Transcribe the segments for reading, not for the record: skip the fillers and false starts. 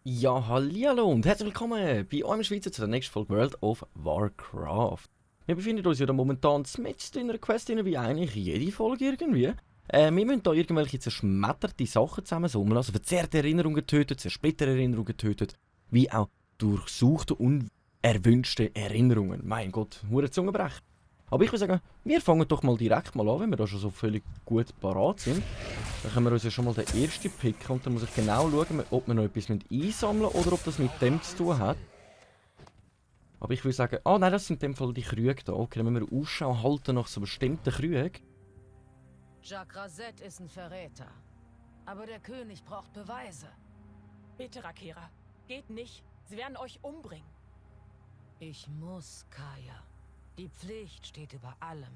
Ja, hallihallo und herzlich willkommen bei eurem Schweizer zu der nächsten Folge World of Warcraft. Wir befinden uns ja momentan mitten in einer Quest, wie eigentlich jede Folge irgendwie. Wir müssen hier irgendwelche zerschmetterte Sachen zusammensummeln, also verzerrte Erinnerungen töten, zersplitterte Erinnerungen töten, wie auch durchsuchte und erwünschte Erinnerungen. Mein Gott, hure Zungenbrecher. Aber ich würde sagen, wir fangen doch mal direkt mal an, wenn wir da schon so völlig gut parat sind. Dann können wir uns ja schon mal den ersten picken und dann muss ich genau schauen, ob wir noch etwas einsammeln müssen oder ob das mit dem zu tun hat. Aber ich würde sagen, nein, das sind in dem Fall die Krüge da. Okay, dann müssen wir Ausschau halten nach so bestimmten Krügen. Jacques Razette ist ein Verräter. Aber der König braucht Beweise. Bitte, Rakera. Geht nicht. Sie werden euch umbringen. Ich muss, Kaya. Die Pflicht steht über allem.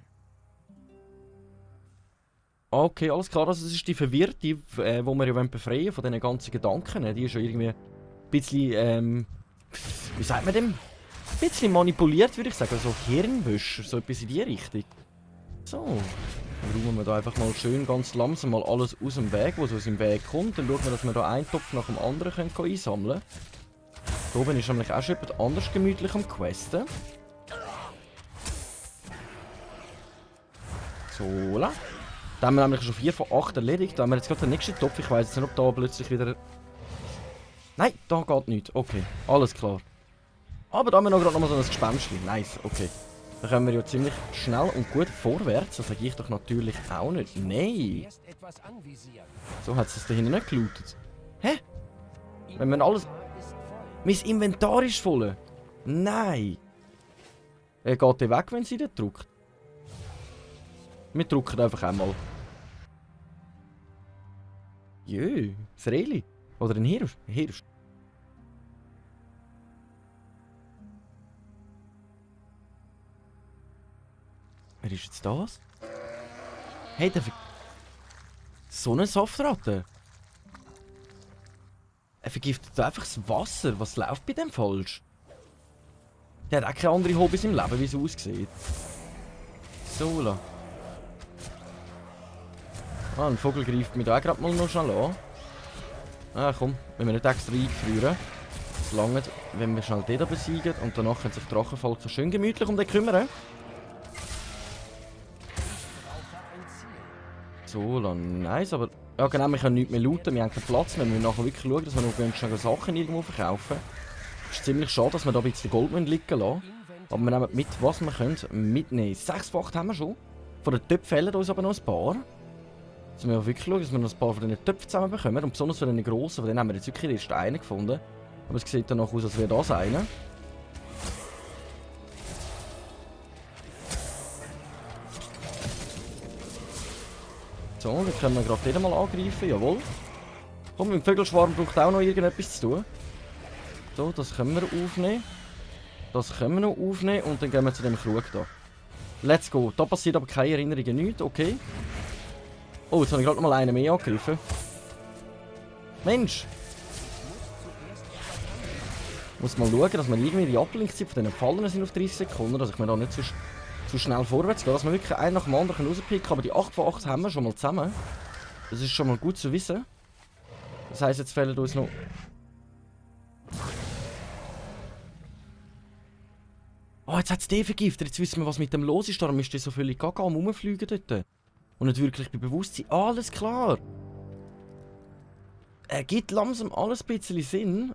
Okay, alles klar. Also das ist die Verwirrte, die wir ja befreien wollen von diesen ganzen Gedanken. Die ist ja irgendwie ein bisschen, wie sagt man dem? Ein bisschen manipuliert, würde ich sagen. So Hirnwäsche, so etwas in die Richtung. So. Dann räumen wir da einfach mal schön ganz langsam mal alles aus dem Weg, was aus dem Weg kommt. Dann schauen wir, dass wir da einen Topf nach dem anderen können einsammeln können. Hier oben ist nämlich auch schon jemand anders gemütlich am Questen. So, da haben wir nämlich schon 4 von 8 erledigt. Da haben wir jetzt gerade den nächsten Topf. Ich weiss jetzt nicht, ob da plötzlich wieder... Nein, da geht nichts. Okay, alles klar. Aber da haben wir noch gerade noch mal so ein Gespenstchen. Nice, okay. Da kommen wir ja ziemlich schnell und gut vorwärts. Das sage ich doch natürlich auch nicht. Nein. So hat es da hinten nicht gelootet. Hä? Wenn man alles... Mein Inventar ist voll. Nein. Er geht weg, wenn sie dort drückt. Wir drücken einfach einmal. Jö, ein Reli. Oder ein Hirsch. Wer ist jetzt das? Hey, der so eine Saftratte. Er vergiftet einfach das Wasser. Was läuft bei dem falsch? Der hat auch keine andere Hobbys im Leben, wie es aussieht. So, la. Ein Vogel greift mich da auch gerade mal noch schnell an. Komm, wenn wir nicht extra eingefrieren. Es langt, wenn wir schnell den da besiegen und danach kann sich Drachenvolk so schön gemütlich um den kümmern. So, dann nice, aber... Ja genau, wir können nichts mehr looten, wir haben keinen Platz mehr. Wir müssen nachher wirklich schauen, dass wir noch schnell Sachen irgendwo verkaufen. Es ist ziemlich schade, dass wir da ein bisschen Gold liegen lassen. Aber wir nehmen mit, was wir können mitnehmen. 6-fach haben wir schon. Von den Töpfen fehlen uns aber noch ein paar. Jetzt müssen wir wirklich schauen, dass wir noch ein paar von diesen Töpfen zusammenbekommen. Und besonders von den grossen, von denen haben wir jetzt wirklich erst einen gefunden. Aber es sieht danach aus, als wäre das einer. So, dann können wir gerade den mal angreifen, jawohl. Komm, mit dem Vögelschwarm braucht auch noch irgendetwas zu tun. So, das können wir aufnehmen. Das können wir noch aufnehmen und dann gehen wir zu dem Krug da. Let's go. Da passiert aber keine Erinnerungen, nichts, okay. Oh, jetzt habe ich gerade noch mal einen mehr angegriffen. Mensch! Muss mal schauen, dass wir irgendwie die Ablenkzeit von diesen Fallen sind auf 30 Sekunden, dass ich mir da nicht zu schnell vorwärts gehe. Dass wir wirklich einen nach dem anderen rauspicken können. Aber die 8 von 8 haben wir schon mal zusammen. Das ist schon mal gut zu wissen. Das heisst, jetzt fehlen uns noch... Jetzt hat es den vergiftet. Jetzt wissen wir, was mit dem los ist. Darum ist der so völlig gaga am Rumfliegen dort. Und nicht wirklich bei Bewusstsein. Alles klar. Er gibt langsam alles ein bisschen Sinn.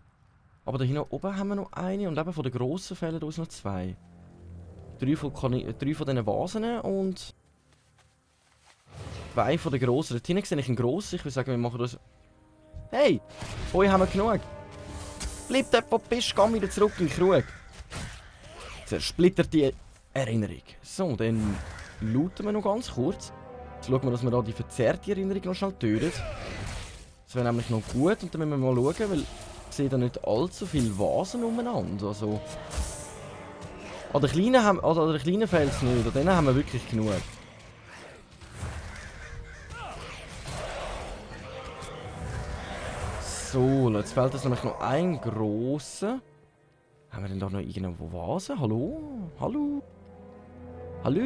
Aber da hinten oben haben wir noch eine. Und eben von den grossen fehlen uns noch 2. 3 von diesen Vasen und 2 von den grossen. Dort hinten sehe ich einen grossen. Ich würde sagen, wir machen das... Hey! Euch haben wir genug. Bleib dort, wo du bist. Geh wieder zurück in den Krug. Zersplittert die Erinnerung. So, dann looten wir noch ganz kurz. Jetzt schauen wir, dass wir da die verzerrte Erinnerung noch schnell töten. Das wäre nämlich noch gut. Und dann müssen wir mal schauen, weil ich sehe da nicht allzu viele Vasen umeinander. Also... An den kleinen fehlt es nicht. An denen haben wir wirklich genug. So, jetzt fehlt uns nämlich noch ein grosser. Haben wir denn da noch irgendwo Vasen? Hallo? Hallo? Hallo?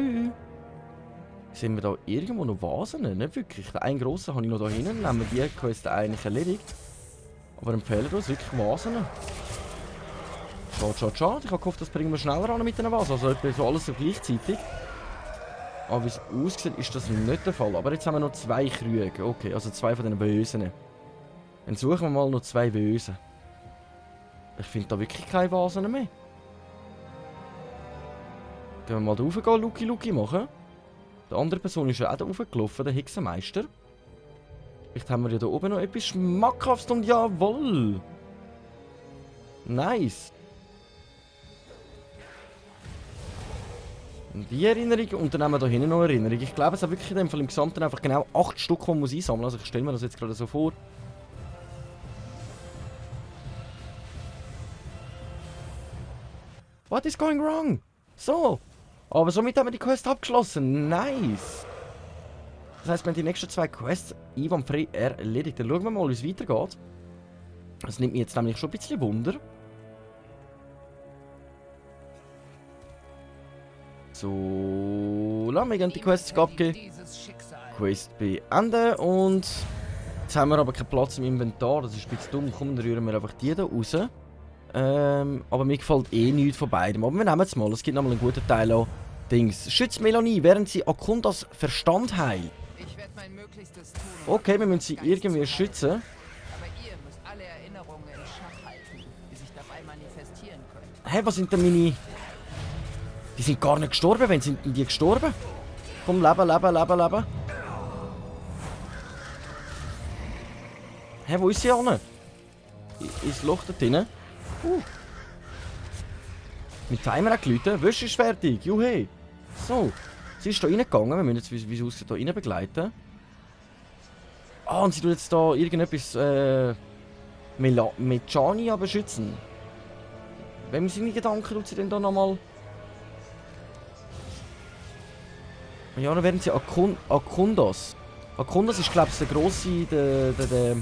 Sind wir da irgendwo noch Vasen? Nicht wirklich. Den einen grossen habe ich noch da hinten. Nehmen wir die Quest eigentlich erledigt. Aber empfehlen uns wirklich Vasen. Schade. Ich habe gehofft, das bringen wir schneller an mit den Vasen. Also etwa so alles so gleichzeitig. Aber wie es aussieht, ist das nicht der Fall. Aber jetzt haben wir noch 2 Krüge. Okay, also 2 von den Bösen. Dann suchen wir mal noch 2 Bösen. Ich finde da wirklich keine Vasen mehr. Gehen wir mal da rauf gehen, Luki machen. Die andere Person ist ja auch da raufgelaufen, der Hexenmeister. Vielleicht haben wir ja da oben noch etwas Schmackhaftes und jawohl! Nice! Und die Erinnerung und dann haben wir da hinten noch Erinnerung. Ich glaube, es hat wirklich in dem Fall im Gesamten einfach genau 8 Stück, die man einsammeln muss. Also ich stelle mir das jetzt gerade so vor. What is going wrong? So! Aber somit haben wir die Quest abgeschlossen. Nice! Das heisst, wir haben die nächsten 2 Quests einwandfrei erledigt. Dann schauen wir mal, wie es weitergeht. Das nimmt mich jetzt nämlich schon ein bisschen Wunder. So, lassen wir die Quests abgeben. Quest beenden und... Jetzt haben wir aber keinen Platz im Inventar, das ist ein bisschen dumm. Komm, dann rühren wir einfach die da raus. Aber mir gefällt eh nichts von beidem. Aber wir nehmen es mal, es gibt nochmal einen guten Teil an Dings. Schützt Melanie, während sie Akundas Verstand heilt. Ich werde mein Möglichstes tun. Okay, wir müssen sie irgendwie schützen. Aber ihr müsst alle Erinnerungen in Schach halten, die sich dabei manifestieren können. Hä, was sind denn meine... Die sind gar nicht gestorben. Wann sind denn die gestorben? Komm, leben. Hä, wo ist sie an? Ins Loch da drinnen. Mit Timer auch geläutet. Wäsche ist fertig. Juhu. So. Sie ist da reingegangen. Wir müssen jetzt, wie es aussieht, da rein begleiten. Ah, und sie tut jetzt da irgendetwas Mechania beschützen. Wem seine Gedanken tut sie denn da nochmal? Ja, dann werden sie Akundas. Akundas ist, glaube ich, der grosse, der...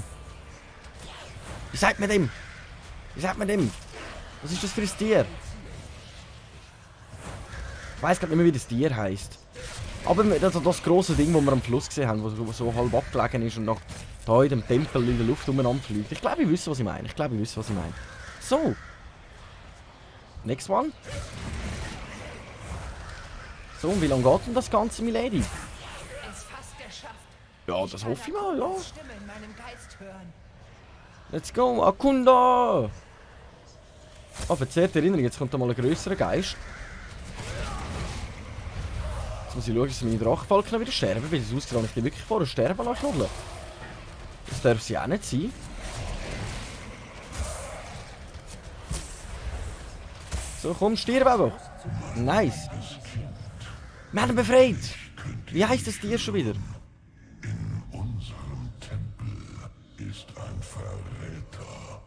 Wie sagt man dem? Was ist das für ein Tier? Ich weiß gerade nicht mehr, wie das Tier heisst. Aber das grosse Ding, das wir am Fluss gesehen haben, das so halb abgelegen ist und nach da in dem Tempel in der Luft umeinander fliegt. Ich glaube, ich wüsste, was ich meine. So. Next one. So, und wie lange geht denn das Ganze, Milady? Es fast geschafft. Ja, das hoffe ich mal, ja. Stimme in meinem Geist hören. Let's go, Akunda! Ah, verzerrte Erinnerung, jetzt kommt da mal ein grösserer Geist. Jetzt muss ich schauen, dass meine Drachenfalken wieder sterben, weil es aussieht, als ich die wirklich vorher sterben lassen. Das darf sie auch nicht sein. So, komm, stirb einfach. Nice. Wir haben ihn befreit. Wie heisst das Tier schon wieder? In unserem Tempel ist ein Verräter.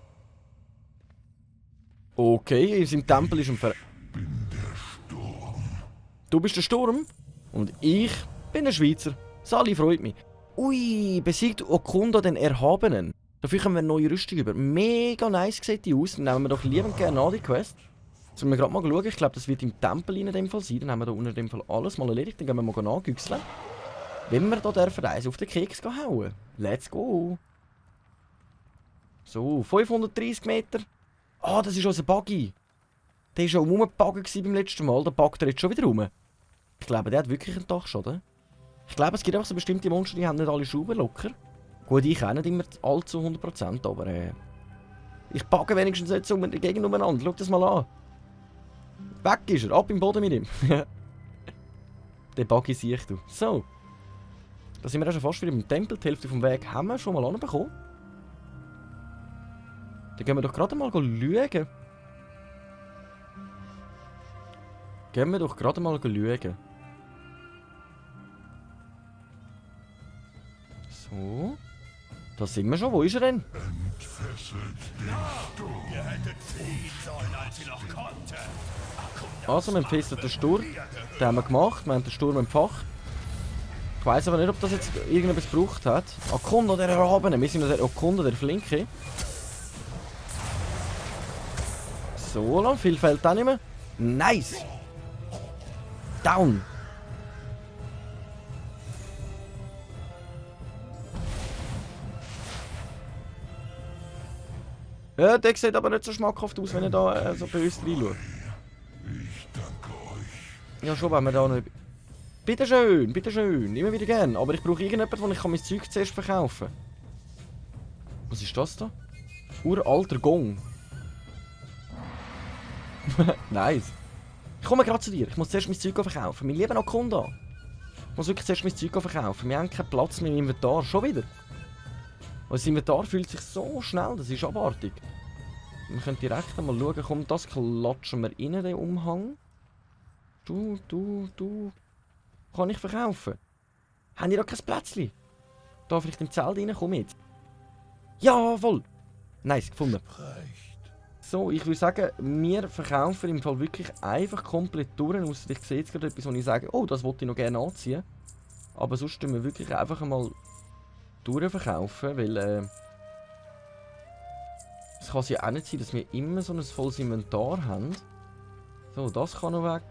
Okay, in seinem Tempel ist ein Verräter. Bin der Sturm. Du bist der Sturm und ich bin der Schweizer. Sali freut mich. Ui, besiegt Okunda den Erhabenen. Dafür können wir eine neue Rüstung über. Mega nice sieht die aus. Dann nehmen wir doch liebend gerne an die Quest. Sollen wir gerade mal schauen. Ich glaube, das wird im Tempel in dem Fall sein. Dann haben wir da unten in dem Fall alles mal erledigt. Dann gehen wir mal nachgüchseln. Wenn wir da dürfen eins auf den Keks hauen. Let's go. So, 530 Meter. Ah, das ist unser Buggy. Der war schon rumgebuggt beim letzten Mal. Der buggt er jetzt schon wieder rum. Ich glaube, der hat wirklich einen Dachschaden. Ich glaube, es gibt auch so bestimmte Monster, die haben nicht alle Schrauben locker. Gut, ich auch nicht immer allzu 100%, aber ich bugge wenigstens nicht so gegen umeinander. Schau das mal an. Weg ist er, ab im Boden mit ihm. Den Buggy sehe ich, du. So. Da sind wir auch schon fast wieder im Tempel. Die Hälfte vom Weg haben wir schon mal anbekommen. Dann gehen wir doch gerade mal schauen. So. Da sind wir schon. Wo ist er denn? Ihr hättet fliehen sollen, als sie noch konnte. Also, wir entfesseln den Sturm. Den haben wir gemacht. Wir haben den Sturm empfacht. Ich weiss aber nicht, ob das jetzt irgendetwas gebraucht hat. Akunda der Erhabene. Wir sind ja der Akunda der Flinke. So lang. Viel fällt auch nicht mehr. Nice. Down. Ja, der sieht aber nicht so schmackhaft aus, wenn er da so bei uns reinschaut. Ich danke euch. Ja, schon, wenn wir da noch... Bitteschön, bitteschön, immer wieder gern. Aber ich brauche irgendjemanden, wo ich mein Zeug zuerst verkaufen kann. Was ist das da? Uralter Gong. Nice. Ich komme gerade zu dir. Ich muss zuerst mein Zeug verkaufen. Mein lieber Akunda. Ich muss wirklich zuerst mein Zeug verkaufen. Wir haben keinen Platz mehr im Inventar. Schon wieder. Unser Inventar fühlt sich so schnell. Das ist abartig. Wir können direkt mal schauen. Komm, das klatschen wir rein, den Umhang. Du. Kann ich verkaufen? Haben die da kein Plätzchen? Da vielleicht im Zelt rein? Komm mit. Jawohl. Nice, gefunden. So, ich würde sagen, wir verkaufen im Fall wirklich einfach komplett durch. Ausser ich sehe jetzt gerade etwas, wo ich sage, oh, das wollte ich noch gerne anziehen. Aber sonst tun wir wirklich einfach einmal durchverkaufen, weil es kann ja auch nicht sein, dass wir immer so ein volles Inventar haben. So, das kann noch weg.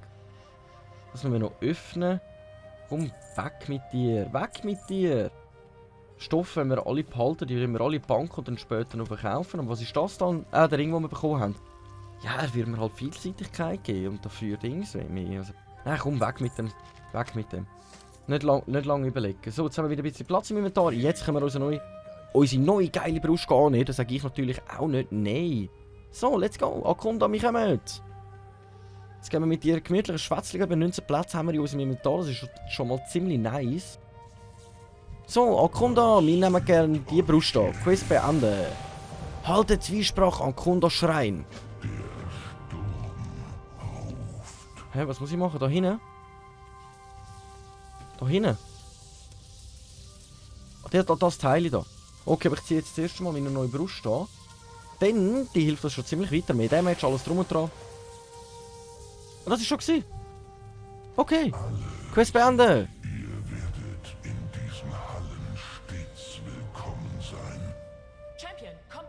Das müssen wir noch öffnen. Komm, weg mit dir, weg mit dir! Stoff, wenn wir alle behalten, die werden wir alle in die Bank und dann später noch verkaufen. Und was ist das dann? Der Ring, den wir bekommen haben. Ja, er wird mir halt Vielseitigkeit geben und dafür Dings mehr. Also, nein, komm, weg mit dem. Weg mit dem. Nicht lang überlegen. So, jetzt haben wir wieder ein bisschen Platz im Inventar. Jetzt können wir unsere neue geile Brust annehmen. Das sage ich natürlich auch nicht. Nein. So, let's go. Akunda, wir kommen. Jetzt gehen wir mit dir gemütlich Schwätzchen. Bei 19 Plätze haben wir in unserem Inventar. Das ist schon mal ziemlich nice. So, Akunda, wir nehmen gerne die Brust an. Quest beenden. Halte Zwiesprache Akunda Schrein. Hä, was muss ich machen? Da hinten? Da hinten? Ach, das Teil da. Okay, aber ich ziehe jetzt das erste Mal meine neue Brust an. Dann, die hilft uns schon ziemlich weiter. Mehr Damage, alles drum und dran. Und das ist schon gewesen. Okay. Quest beenden.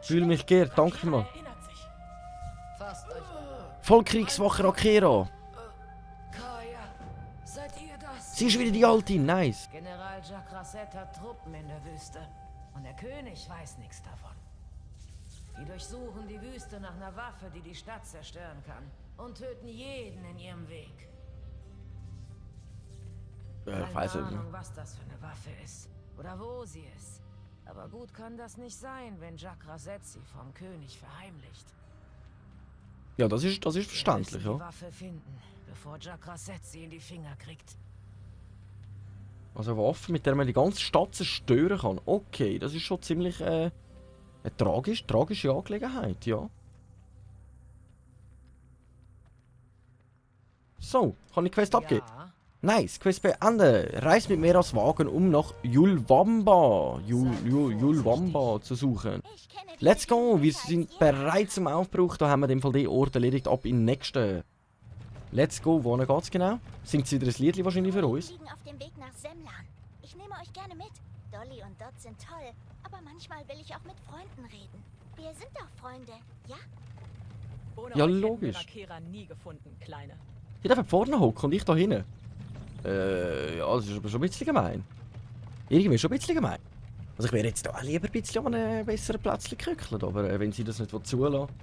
Fühle mich geehrt, danke mal. Fasst euch. Vollkriegswache Akira. Kaya, seid ihr das? Sie ist wieder die Alte, nice. General Jakraset hat Truppen in der Wüste. Und der König weiß nichts davon. Die durchsuchen die Wüste nach einer Waffe, die die Stadt zerstören kann. Und töten jeden in ihrem Weg. Ich Keine weiß nicht. Ahnung, was das für eine Waffe ist. Oder wo sie ist. Aber gut kann das nicht sein, wenn Jakraset sie vom König verheimlicht. Ja, das ist verständlich, Wir müssen die ja. Waffe finden, bevor Jakraset sie in die Finger kriegt. Also eine Waffe, mit der man die ganze Stadt zerstören kann. Okay, das ist schon ziemlich eine tragische Angelegenheit, ja. So, kann ich Quest abgeben? Ja, Nice, Quest beenden. Reist mit mir als Wagen, um nach Yulwamba zu suchen. Let's go, wir sind bereit zum Aufbruch. Da haben wir den Fall den Ort erledigt. Ab in den nächsten. Let's go, wohin geht's genau? Singt sie wieder ein Liedli wahrscheinlich für uns? Wir liegen auf dem Weg nach Semlan. Ich nehme euch gerne mit. Dolly und Dot sind toll, aber manchmal will ich auch mit Freunden reden. Wir sind doch Freunde, ja? Ohne Ja, euch hätten wir logisch. Rakera nie gefunden, Kleine. Ich darf vorne hocken und ich da hinten. Ja, das ist aber schon ein bisschen gemein. Irgendwie schon ein bisschen gemein. Also ich wäre jetzt da lieber ein bisschen an einem besseren Plätzchen gekückelt, aber wenn sie das nicht zulassen.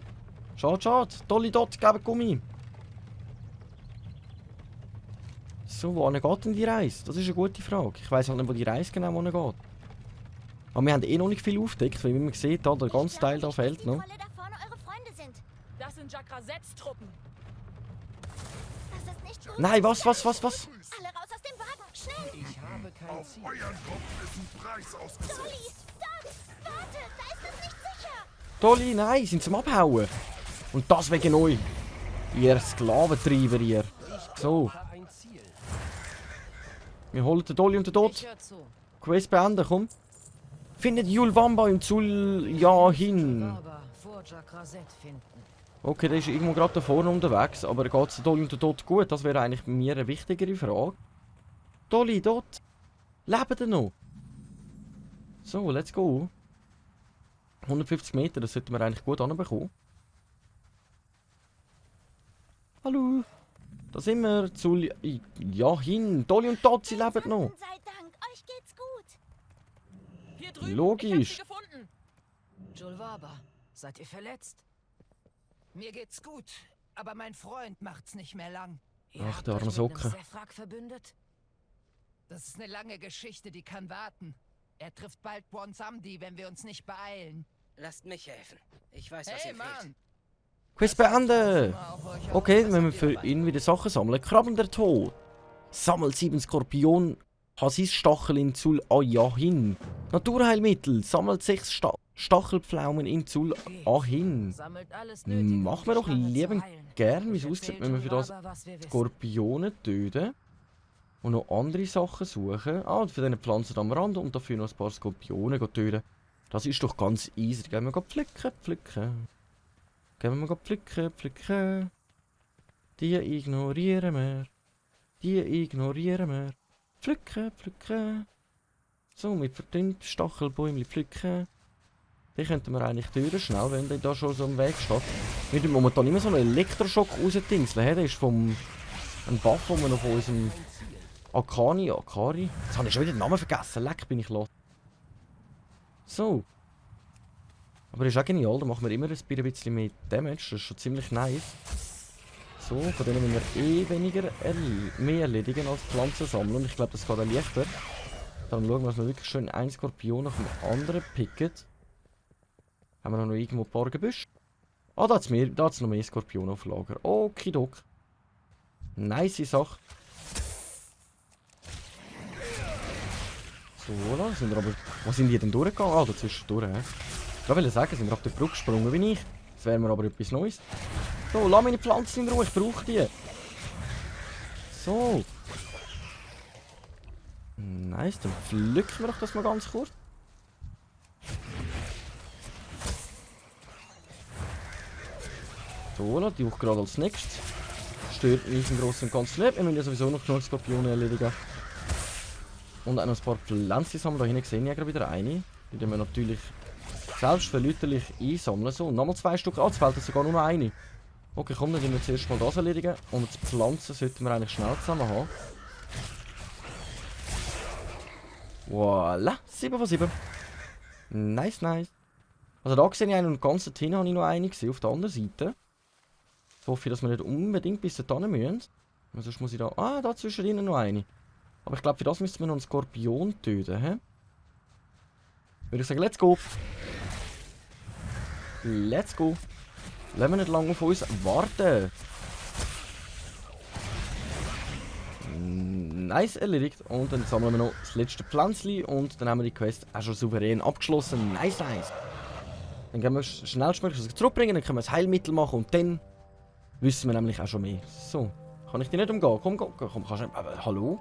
Schade, schade. Dolly Dot, geben Gummi. So, wohin geht denn die Reise? Das ist eine gute Frage. Ich weiss halt nicht, wo die Reise genau wohin geht. Aber wir haben eh noch nicht viel aufgedeckt, weil wie man sieht, da der ganze Teil da fehlt noch. Die Trolle da vorne eure Freunde sind. Das sind Jakrasets Truppen. Das ist nicht gut. Nein, was? Alle raus aus dem Wagen, schnell! Ich habe kein Ziel. Euren Kopf ist ein Preis ausgesetzt. Dolly, Dot, warte, da ist es nicht sicher. Dolly, nein, sind zum Abhauen. Und das wegen euch. Ihr Sklaventreiber, ihr. So, Ein Ziel. wir holen den Dolly und den Dot. ich hör zu. Quest beenden, komm. Findet Yulwamba im Zuljahin. Aber vor Jakraset finden. Okay, der ist irgendwo gerade da vorne unterwegs, aber geht es Dolly und der Dot gut? Das wäre eigentlich mir eine wichtigere Frage. Dolly, Dot, leben die noch? So, let's go. 150 Meter, das sollten wir eigentlich gut anbekommen. Hallo. Da sind wir. Zuljahin. Dolly und Dot, sie leben noch. Sei Dank, euch geht's gut. Hier drüben. Logisch. Ich hab sie gefunden. Julwaba, Seid ihr verletzt? Mir geht's gut, aber mein Freund macht's nicht mehr lang. Ihr Ach, habt der euch arme mit Socke. einem Sephrak verbündet? Das ist eine lange Geschichte, die kann warten. Er trifft bald Bronsamdi, wenn wir uns nicht beeilen. Lasst mich helfen. Ich weiß, was Hey, ihr Mann! fehlt. Quest beenden! Auf euch Okay, auf. wenn wir für ihn wieder Sachen sammeln. Krabbelnder Tod. Sammelt 7 Skorpion. Hasis Stachel in Zul Ajahin. Naturheilmittel. Sammelt 6 Stachelpflaumen in Zul Ahin. Sammelt alles Nötige, um Machen die wir doch Schlange zu liebend heilen. gern, wie Ich es aussieht, erzähl wenn wir für das Junglaber, was wir wissen. Skorpione töten. Und noch andere Sachen suchen. Ah, und für diese Pflanzen am Rand und dafür noch ein paar Skorpione töten. Das ist doch ganz easy. Gehen wir pflücken, pflücken. Gehen wir pflücken, pflücken. Die ignorieren wir. Die ignorieren wir. Pflücken, pflücken. So, mit verdünnten Stachelbäumchen pflücken. Die könnten wir eigentlich töten, schnell, wenn der da schon so im Weg steht. Wir tun momentan immer so einen Elektroschock rausdingseln. Der ist vom... ein Buff, den wir noch von unserem... Akari. Jetzt habe ich schon wieder den Namen vergessen. Leck, bin ich los. So. Aber das ist auch genial. Da machen wir immer ein bisschen mehr Damage. Das ist schon ziemlich nice. So, von denen müssen wir weniger mehr erledigen als Pflanzen sammeln. Und ich glaube, das geht auch leichter. Dann schauen wir, dass wir wirklich schön einen Skorpion nach dem anderen picken. Haben wir noch irgendwo ein paar Gebüsche? Ah, da hat es noch mehr Skorpione auf Lager. Okidok. Nice Sache. So, da sind wir aber... Wo sind die denn durchgegangen? Ah, dazwischen durch, hä? Ich wollte sagen, sind wir auf der Brücke gesprungen wie ich. Das wäre mir aber etwas Neues. So, lass meine Pflanzen in Ruhe, ich brauche die. So. Nice, dann pflücken wir doch das mal ganz kurz. So, die auch gerade als nächstes. Stört mich im Großen und Ganzen nicht. Wir müssen ja sowieso noch genug Skorpione erledigen. Und auch noch ein paar Pflanzen sammeln. Da hinten sehe ich ja gerade wieder eine. Die wir natürlich selbstverlüterlich einsammeln. So, nochmal 2 Stück. Ah, jetzt fehlt uns sogar nur noch eine. Okay, komm, dann müssen wir zuerst mal das erledigen. Und die Pflanzen sollten wir eigentlich schnell zusammen haben. Voilà, 7 von 7. Nice, nice. Also da sehe ich einen und ganz hinten habe ich noch eine gesehen, auf der anderen Seite. Ich hoffe, dass wir nicht unbedingt bis dahin müssen. Sonst muss ich da... Ah, da zwischen ihnen noch eine. Aber ich glaube, für das müssen wir noch einen Skorpion töten, hä? Würde ich sagen, let's go. Let's go. Lassen wir nicht lange auf uns warten. Nice, erledigt. Und dann sammeln wir noch das letzte Pflänzchen und dann haben wir die Quest auch schon souverän abgeschlossen. Nice, nice. Dann können wir schnellstmöglich zurückbringen, dann können wir das Heilmittel machen und dann wissen wir nämlich auch schon mehr. So, kann ich dich nicht umgehen? Komm, kannst du... Aber, hallo?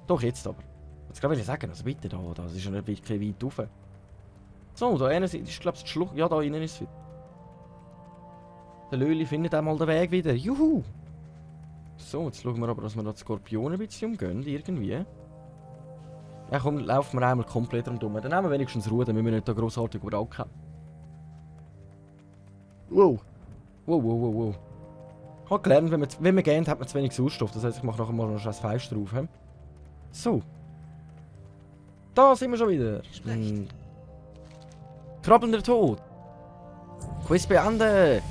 Doch, jetzt aber. Jetzt gerade will ich sagen, also bitte da, das ist ja nicht wirklich weit rauf. So, da innen ist, glaube ich, die Schlucht. Ja, da innen ist es wieder. Der Löli findet einmal den Weg wieder. Juhu! So, jetzt schauen wir aber, dass wir da die Skorpione ein bisschen umgehen, irgendwie. Ja komm, laufen wir einmal komplett rundum. Dann haben wir wenigstens Ruhe, dann müssen wir nicht da grossartig überracken. Wow. Wow. Ich habe gelernt, wenn man gähnt, hat man zu wenig Sauerstoff. Das heisst, ich mache nachher mal noch ein Fenster drauf. He? So. Da sind wir schon wieder. Krabbelnder Tod. Quest beenden.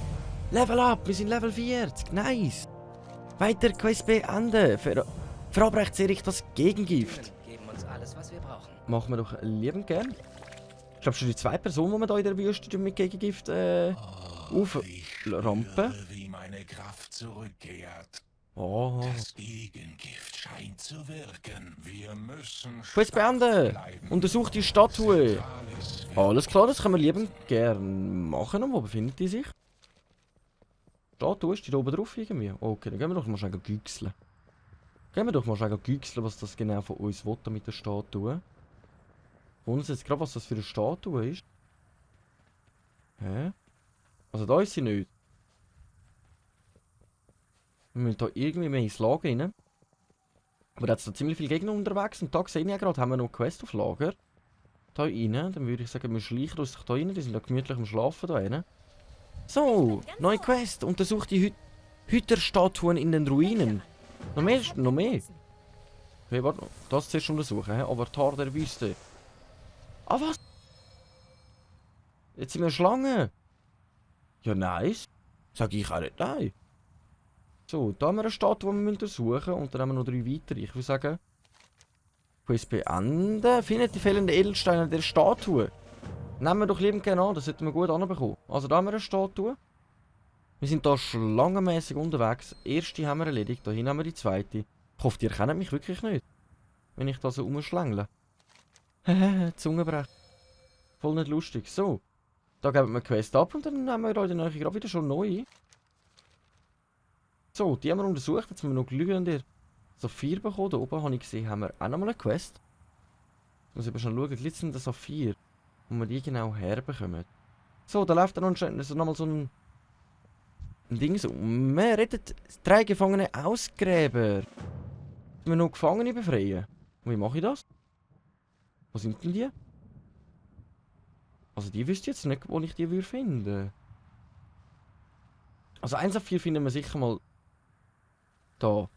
Level up, wir sind Level 40. Nice. Weiter Quest beenden. Verabreicht ich das Gegengift. Geben uns alles, was wir brauchen. Machen wir doch liebend gern. Ich glaube schon die 2 Personen, die wir da in der Wüste mit Gegengift auframpen. Wie meine Kraft zurückkehrt. Oh. Das Gegengift scheint zu wirken. Wir müssen Quest beenden. bleiben. Untersucht die Statue. Alles Alles klar, das können wir liebend gern machen. Und wo befindet die sich? Statue, ist die da oben drauf irgendwie? Okay, dann gehen wir doch mal schnell güchseln. Was das genau von uns will mit der Statue. Und jetzt gerade, was das für eine Statue ist. Hä? Also da ist sie nicht. Wir müssen da irgendwie mehr ins Lager rein. Aber da hat da ziemlich viele Gegner unterwegs. Und da sehe ich ja gerade, haben wir noch eine Quest auf Lager. Da rein. Dann würde ich sagen, wir schleichen uns da rein. Die sind da gemütlich am Schlafen da rein. So, neue Quest. Untersucht die Hüterstatuen in den Ruinen. Noch mehr? Okay, warte. Das zuerst untersuchen. Avatar der Wüste. Ah, was? Jetzt sind wir Schlangen. Ja, nice. Sag ich auch nicht nein. So, da haben wir eine Statue, die wir untersuchen müssen. Und dann haben wir noch 3 weitere. Ich würde sagen, Quest beenden. Findet die fehlenden Edelsteine der Statue. Nehmen wir doch liebend gerne an, das sollten wir gut anbekommen. Also da haben wir eine Statue. Wir sind hier schlangenmäßig unterwegs. Die erste haben wir erledigt, da hinten haben wir die zweite. Ich hoffe, die erkennen mich wirklich nicht. Wenn ich da so rumschlängle. Hehehe, Zungenbrech. Voll nicht lustig. So. Da geben wir eine Quest ab und dann nehmen wir da in der Nähe gerade wieder schon neu. So, die haben wir untersucht. Jetzt haben wir noch glühende Saphir bekommen. Da oben habe ich gesehen, haben wir auch nochmal eine Quest. Jetzt muss ich aber schon schauen, glitzernde Saphir. Wo wir die genau herbekommen. So, da läuft dann nochmal so ein Ding so. Wir rettet 3 Gefangene Ausgräber. Wir noch Gefangene befreien. Und wie mache ich das? Wo sind denn die? Also die wüsste jetzt nicht, wo ich die finden würde. Also 1 auf 4 finden wir sicher mal da.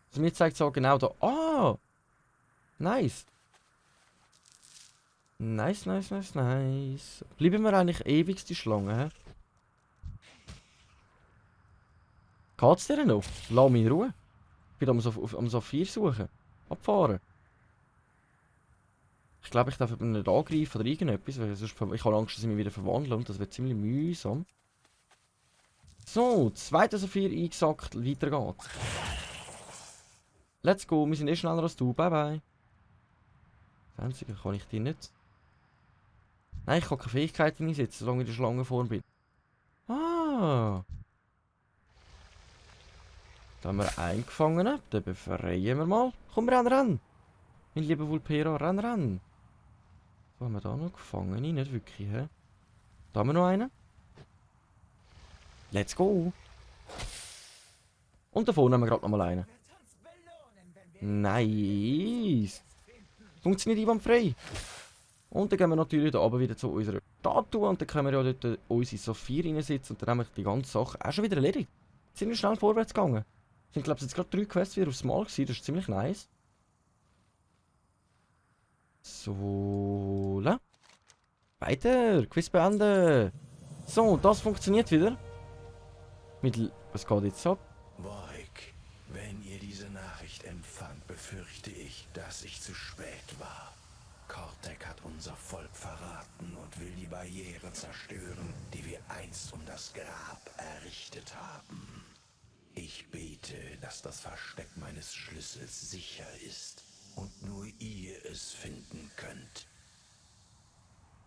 Also mir zeigt es auch genau da. Ah! Nice. Nice. Bleiben wir eigentlich ewig die Schlange, hä? Geht's dir noch? Lass mich in Ruhe. Ich bin am Saphir suchen. Abfahren. Ich glaube, ich darf aber nicht angreifen oder irgendetwas, weil sonst ich habe Angst, dass ich mich wieder verwandle und das wird ziemlich mühsam. So, 2. Saphir eingesackt, weiter geht's. Let's go, wir sind eh schneller als du, bye bye. Das Einzige kann ich dir nicht. Nein, ich kann keine Fähigkeiten einsetzen, solange ich in der Schlange vor bin. Ah! Da haben wir einen Gefangenen, den befreien wir mal. Komm, renn! Mein lieber Vulpera, renn! Wo haben wir da noch Gefangene? Nicht wirklich, hä? Da haben wir noch einen. Let's go! Und da vorne haben wir gerade noch mal einen. Nice! Funktioniert einwandfrei. Und dann gehen wir natürlich da oben wieder zu unserer Statue und dann können wir ja dort unsere Saphir reinsetzen und dann haben wir die ganze Sache auch schon wieder erledigt. Sind wir schnell vorwärts gegangen. Ich glaube, es sind jetzt gerade 3 Quests wieder aufs Mal gewesen, das ist ziemlich nice. So, weiter, Quiz beenden. So, das funktioniert wieder. Was geht jetzt ab? Voig, wenn ihr diese Nachricht empfangt, befürchte ich, dass ich zu spät war. Kortek hat unser Volk verraten und will die Barriere zerstören, die wir einst um das Grab errichtet haben. Ich bete, dass das Versteck meines Schlüssels sicher ist und nur ihr es finden könnt.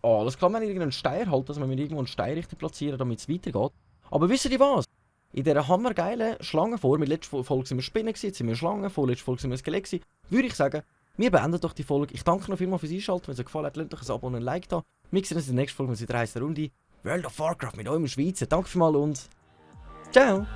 Oh, das kann man irgendeinen Stein halten, dass man irgendwo einen Stein richtig platzieren, damit es weitergeht. Aber wisst ihr was? In dieser hammergeilen Schlangenform, in der letzten Folge sind wir Spinnen, jetzt sind wir Schlangen, vorletzte Folge sind wir Skelett, würde ich sagen, wir beenden doch die Folge. Ich danke noch vielmals fürs Einschalten. Wenn es euch gefallen hat, lasst doch ein Abo und ein Like da. Wir sehen uns in der nächsten Folge, wenn es wieder heisst, Runde World of Warcraft mit eurem Schweizer. Danke vielmals und ciao!